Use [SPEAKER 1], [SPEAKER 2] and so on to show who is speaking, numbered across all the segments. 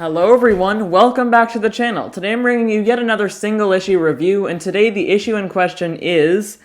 [SPEAKER 1] Hello everyone, welcome back to the channel. Today I'm bringing you yet another single issue review, and today the issue in question is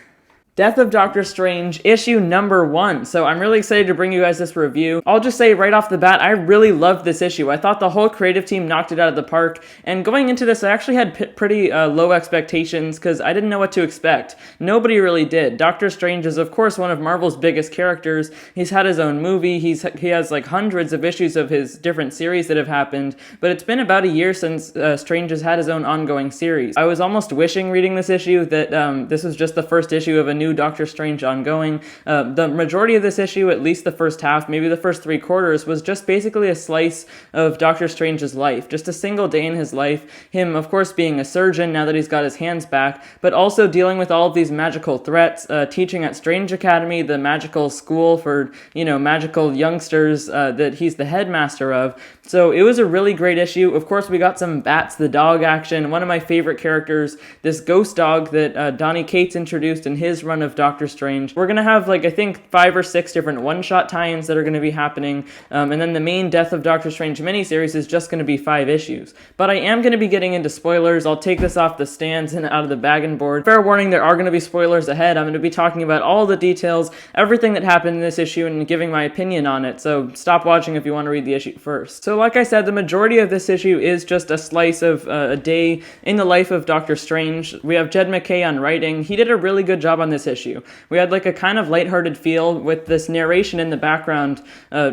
[SPEAKER 1] Death of Doctor Strange, issue number 1. So I'm really excited to bring you guys this review. I'll just say right off the bat, I really loved this issue. I thought the whole creative team knocked it out of the park, and going into this, I actually had pretty low expectations because I didn't know what to expect. Nobody really did. Doctor Strange is, of course, one of Marvel's biggest characters. He's had his own movie. He has like hundreds of issues of his different series that have happened, but it's been about a year since Strange has had his own ongoing series. I was almost wishing reading this issue that this was just the first issue of a new Doctor Strange ongoing. The majority of this issue, at least the first half, maybe the first 3/4, was just basically a slice of Doctor Strange's life, just a single day in his life. Him, of course, being a surgeon now that he's got his hands back, but also dealing with all of these magical threats, teaching at Strange Academy, the magical school for, magical youngsters that he's the headmaster of. So it was a really great issue. Of course, we got some Bats the dog action, one of my favorite characters, this ghost dog that Donny Cates introduced in his run of Doctor Strange. We're going to have, I think 5 or 6 different one-shot tie-ins that are going to be happening, and then the main Death of Doctor Strange miniseries is just going to be 5 issues. But I am going to be getting into spoilers. I'll take this off the stands and out of the bag and board. Fair warning, there are going to be spoilers ahead. I'm going to be talking about all the details, everything that happened in this issue, and giving my opinion on it, so stop watching if you want to read the issue first. So like I said, the majority of this issue is just a slice of a day in the life of Doctor Strange. We have Jed MacKay on writing. He did a really good job on this issue. We had a kind of lighthearted feel with this narration in the background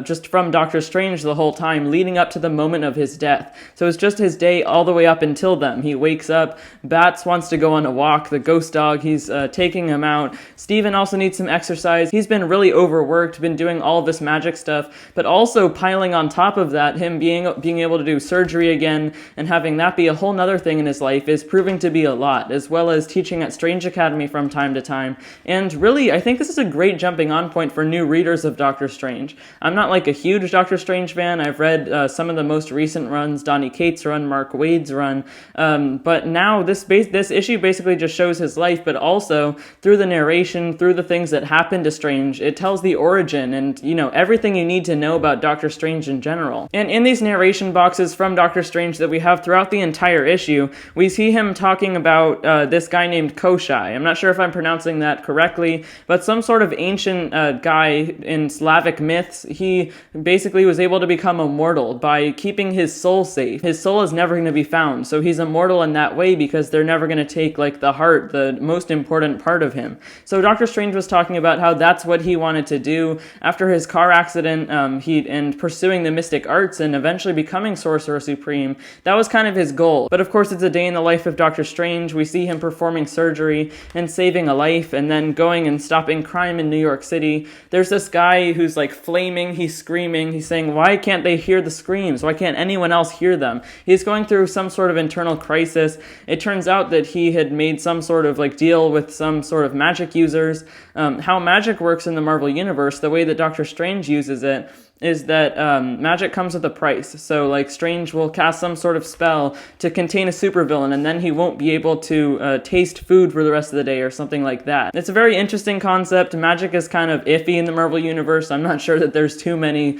[SPEAKER 1] just from Doctor Strange the whole time, leading up to the moment of his death. So it's just his day all the way up until then. He wakes up, Bats wants to go on a walk, the ghost dog, he's taking him out. Steven also needs some exercise. He's been really overworked, been doing all of this magic stuff, but also piling on top of that, him being able to do surgery again and having that be a whole nother thing in his life is proving to be a lot, as well as teaching at Strange Academy from time to time. And really, I think this is a great jumping on point for new readers of Doctor Strange. I'm not a huge Doctor Strange fan. I've read some of the most recent runs, Donny Cates' run, Mark Waid's run, but now this issue basically just shows his life, but also through the narration, through the things that happen to Strange, it tells the origin and, everything you need to know about Doctor Strange in general. And in these narration boxes from Doctor Strange that we have throughout the entire issue, we see him talking about this guy named Koshai. I'm not sure if I'm pronouncing that correctly, but some sort of ancient guy in Slavic myths. He basically was able to become immortal by keeping his soul safe. His soul is never going to be found, so he's immortal in that way because they're never going to take the heart, the most important part of him. So Doctor Strange was talking about how that's what he wanted to do after his car accident, and pursuing the mystic arts and eventually becoming Sorcerer Supreme. That was kind of his goal. But of course, it's a day in the life of Doctor Strange. We see him performing surgery and saving a life, and then going and stopping crime in New York City. There's this guy who's flaming, he's screaming, he's saying, why can't they hear the screams? Why can't anyone else hear them? He's going through some sort of internal crisis. It turns out that he had made some sort of deal with some sort of magic users. How magic works in the Marvel Universe, the way that Doctor Strange uses it, is that magic comes with a price. So Strange will cast some sort of spell to contain a supervillain, and then he won't be able to taste food for the rest of the day or something like that. It's a very interesting concept. Magic is kind of iffy in the Marvel Universe. I'm not sure that there's too many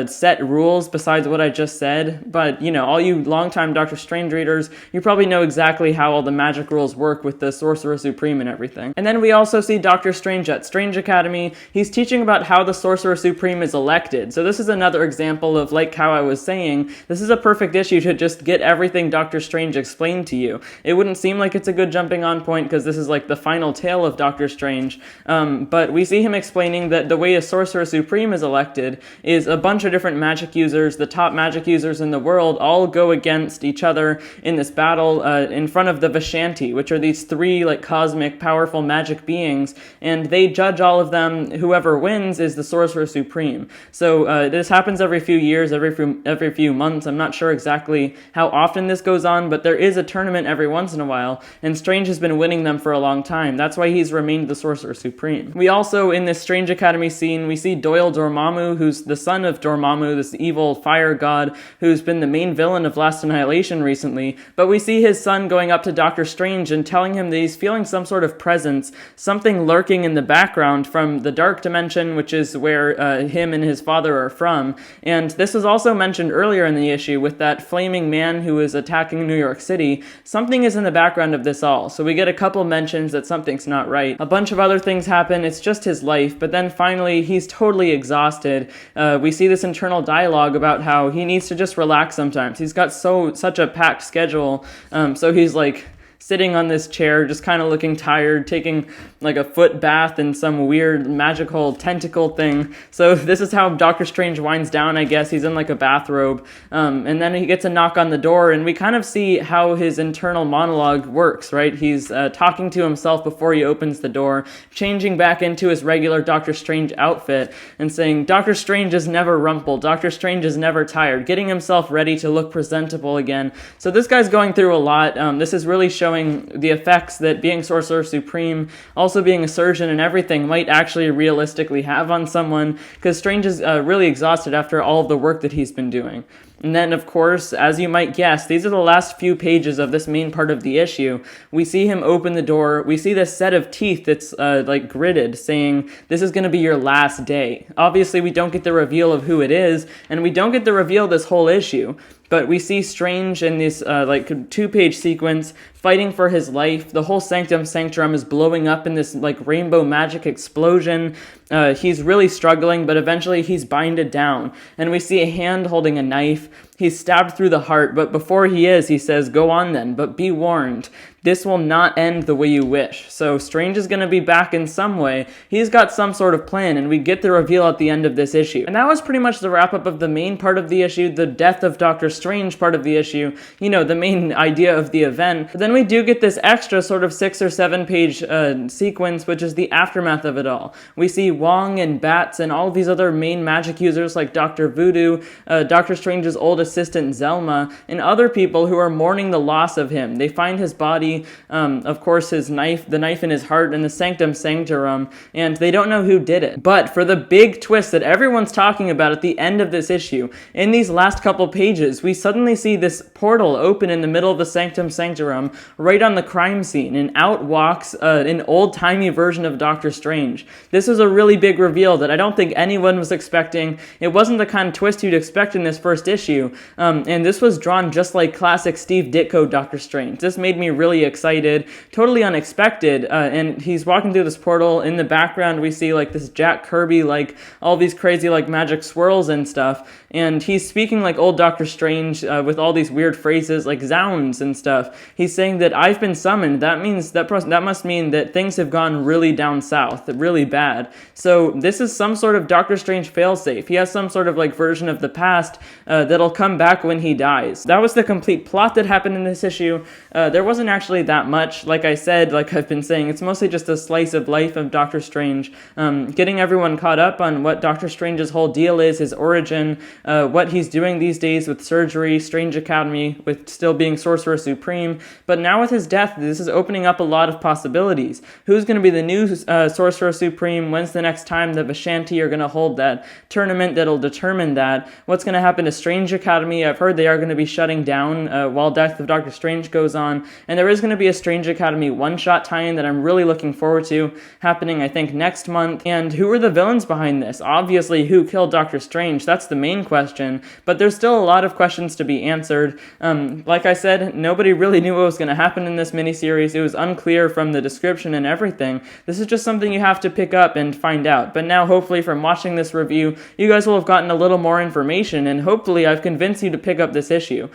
[SPEAKER 1] set rules besides what I just said, but all you longtime Doctor Strange readers, you probably know exactly how all the magic rules work with the Sorcerer Supreme and everything. And then we also see Doctor Strange at Strange Academy. He's teaching about how the Sorcerer Supreme is elected. So this is another example of, how I was saying, this is a perfect issue to just get everything Doctor Strange explained to you. It wouldn't seem like it's a good jumping on point because this is the final tale of Doctor Strange, but we see him explaining that the way a Sorcerer Supreme is elected is a bunch of different magic users, the top magic users in the world, all go against each other in this battle in front of the Vishanti, which are these 3 cosmic, powerful magic beings, and they judge all of them. Whoever wins is the Sorcerer Supreme. So this happens every few years, every few months. I'm not sure exactly how often this goes on, but there is a tournament every once in a while, and Strange has been winning them for a long time. That's why he's remained the Sorcerer Supreme. We also, in this Strange Academy scene, we see Doyle Dormammu, who's the son of Dormammu, this evil fire god who's been the main villain of Last Annihilation recently, but we see his son going up to Doctor Strange and telling him that he's feeling some sort of presence, something lurking in the background from the dark dimension, which is where him and his father for or from. And this was also mentioned earlier in the issue with that flaming man who was attacking New York City. Something is in the background of this all. So we get a couple mentions that something's not right. A bunch of other things happen. It's just his life. But then finally, he's totally exhausted. We see this internal dialogue about how he needs to just relax sometimes. He's got such a packed schedule. So he's like sitting on this chair, just kind of looking tired, taking like a foot bath in some weird magical tentacle thing. So this is how Doctor Strange winds down, I guess. He's in like a bathrobe. And then he gets a knock on the door, and we kind of see how his internal monologue works, right? He's talking to himself before he opens the door, changing back into his regular Doctor Strange outfit, and saying, Doctor Strange is never rumpled. Doctor Strange is never tired, getting himself ready to look presentable again. So this guy's going through a lot. This is really showing the effects that being Sorcerer Supreme, also being a surgeon and everything, might actually realistically have on someone, because Strange is really exhausted after all of the work that he's been doing. And then, of course, as you might guess, these are the last few pages of this main part of the issue. We see him open the door. We see this set of teeth that's like gridded, saying, this is going to be your last day. Obviously, we don't get the reveal of who it is, and we don't get the reveal of this whole issue. But we see Strange in this like 2-page sequence fighting for his life. The whole Sanctum Sanctorum is blowing up in this like rainbow magic explosion. He's really struggling, but eventually he's binded down. And we see a hand holding a knife. He's stabbed through the heart, but before he says, go on then, but be warned. This will not end the way you wish. So Strange is going to be back in some way. He's got some sort of plan, and we get the reveal at the end of this issue. And that was pretty much the wrap-up of the main part of the issue, the death of Doctor Strange part of the issue, you know, the main idea of the event. But then we do get this extra sort of 6 or 7 page sequence, which is the aftermath of it all. We see Wong and Bats and all of these other main magic users like Dr. Voodoo, Doctor Strange's old assistant Zelma, and other people who are mourning the loss of him. They find his body, of course his knife, the knife in his heart, and the Sanctum Sanctorum, and they don't know who did it. But for the big twist that everyone's talking about at the end of this issue, in these last couple pages, we suddenly see this portal open in the middle of the Sanctum Sanctorum, right on the crime scene, and out walks an old-timey version of Doctor Strange. This was a really big reveal that I don't think anyone was expecting. It wasn't the kind of twist you'd expect in this first issue, and this was drawn just like classic Steve Ditko Doctor Strange. This made me really excited, totally unexpected, and he's walking through this portal. In the background we see like this Jack Kirby, like all these crazy like magic swirls and stuff, and he's speaking like old Doctor Strange with all these weird phrases like zounds and stuff. He's saying that I've been summoned. That means that must mean that things have gone really down south, really bad. So this is some sort of Doctor Strange failsafe. He has some sort of like version of the past that'll come back when he dies. That was the complete plot that happened in this issue. There wasn't actually that much. Like I said, like I've been saying, it's mostly just a slice of life of Doctor Strange, getting everyone caught up on what Doctor Strange's whole deal is, his origin, what he's doing these days with surgery, Strange Academy, with still being Sorcerer Supreme. But now with his death, this is opening up a lot of possibilities. Who's going to be the new Sorcerer Supreme? When's the next time the Vishanti are going to hold that tournament that'll determine that? What's going to happen to Strange Academy? I've heard they are going to be shutting down while Death of Doctor Strange goes on. And there is going to be a Strange Academy one-shot tie-in that I'm really looking forward to, happening I think next month. And who are the villains behind this? Obviously, who killed Doctor Strange? That's the main question. But there's still a lot of questions to be answered. Like I said, nobody really knew what was going to happen in this miniseries. It was unclear from the description and everything. This is just something you have to pick up and find out. But now, hopefully, from watching this review, you guys will have gotten a little more information, and hopefully I've convinced you to pick up this issue.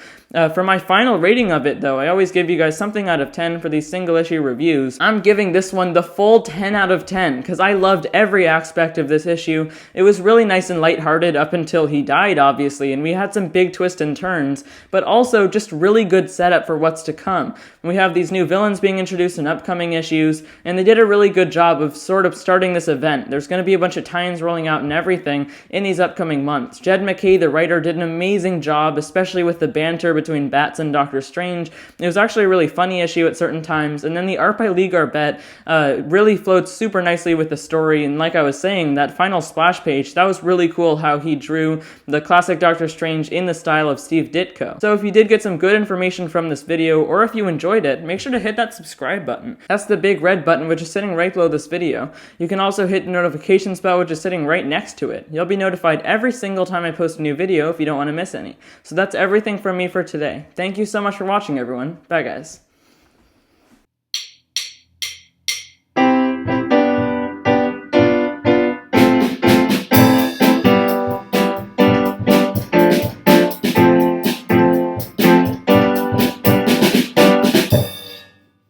[SPEAKER 1] For my final rating of it, though, I always give you guys something out of 10 for these single-issue reviews. I'm giving this one the full 10 out of 10, because I loved every aspect of this issue. It was really nice and lighthearted up until he died, obviously, and we had some big twists and turns, but also just really good setup for what's to come. We have these new villains being introduced in upcoming issues, and they did a really good job of sort of starting this event. There's going to be a bunch of tie-ins rolling out and everything in these upcoming months. Jed McKay, the writer, did an amazing amazing job, especially with the banter between Bats and Doctor Strange. It was actually a really funny issue at certain times, and then the art by Lee Garbett really flowed super nicely with the story, and like I was saying, that final splash page, that was really cool how he drew the classic Doctor Strange in the style of Steve Ditko. So if you did get some good information from this video, or if you enjoyed it, make sure to hit that subscribe button. That's the big red button which is sitting right below this video. You can also hit the notifications bell which is sitting right next to it. You'll be notified every single time I post a new video if you don't want to miss any. So that's everything from me for today. Thank you so much for watching, everyone. Bye guys.